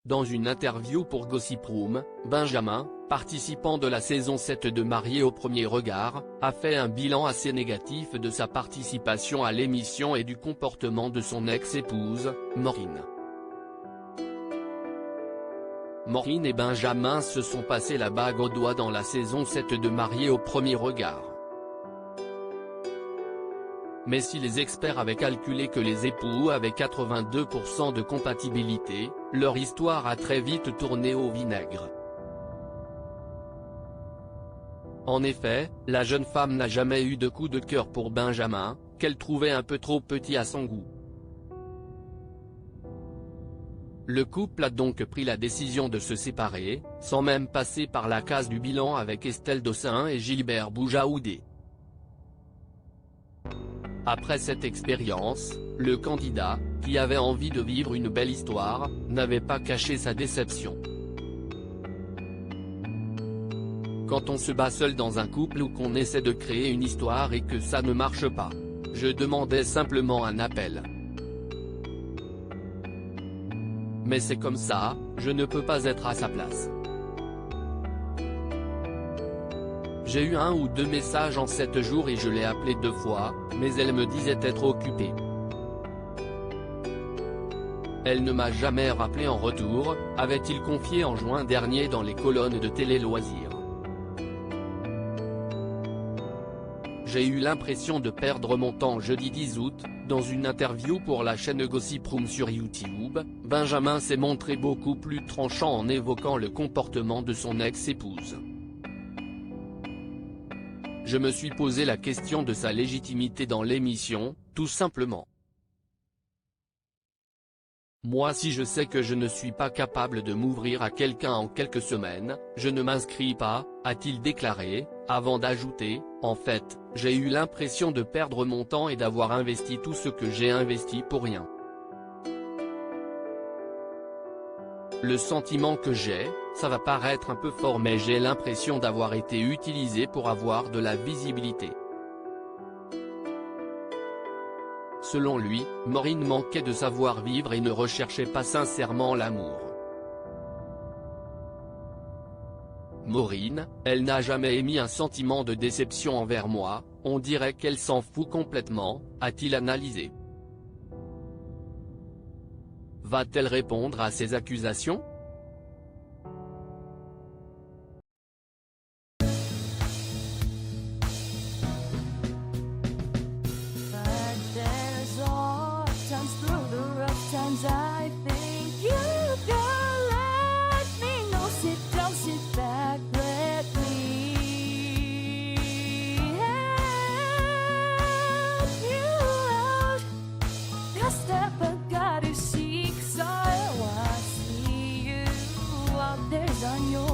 Dans une interview pour Gossip Room, Benjamin, participant de la saison 7 de Mariés au premier regard, a fait un bilan assez négatif de sa participation à l'émission et du comportement de son ex-épouse, Maureen. Maureen et Benjamin se sont passés la bague au doigt dans la saison 7 de Mariés au premier regard. Mais si les experts avaient calculé que les époux avaient 82% de compatibilité, leur histoire a très vite tourné au vinaigre. En effet, la jeune femme n'a jamais eu de coup de cœur pour Benjamin, qu'elle trouvait un peu trop petit à son goût. Le couple a donc pris la décision de se séparer, sans même passer par la case du bilan avec Estelle Dossin et Gilbert Boujaoudé. Après cette expérience, le candidat, qui avait envie de vivre une belle histoire, n'avait pas caché sa déception. Quand on se bat seul dans un couple ou qu'on essaie de créer une histoire et que ça ne marche pas, je demandais simplement un appel. Mais c'est comme ça, je ne peux pas être à sa place. J'ai eu 1 ou 2 messages en 7 jours et je l'ai appelée 2 fois, mais elle me disait être occupée. Elle ne m'a jamais rappelé en retour, avait-il confié en juin dernier dans les colonnes de Télé Loisirs. J'ai eu l'impression de perdre mon temps jeudi 10 août, dans une interview pour la chaîne Gossip Room sur YouTube, Benjamin s'est montré beaucoup plus tranchant en évoquant le comportement de son ex-épouse. Je me suis posé la question de sa légitimité dans l'émission, tout simplement. Moi si je sais que je ne suis pas capable de m'ouvrir à quelqu'un en quelques semaines, je ne m'inscris pas, a-t-il déclaré, avant d'ajouter, en fait, j'ai eu l'impression de perdre mon temps et d'avoir investi tout ce que j'ai investi pour rien. Le sentiment que j'ai, ça va paraître un peu fort mais j'ai l'impression d'avoir été utilisé pour avoir de la visibilité. Selon lui, Maureen manquait de savoir-vivre et ne recherchait pas sincèrement l'amour. Maureen, elle n'a jamais émis un sentiment de déception envers moi, on dirait qu'elle s'en fout complètement, a-t-il analysé. Va-t-elle répondre à ces accusations ? I think you can let me know. Sit down, sit back, let me help you out. The step I gotta seek, so I see you out there's on your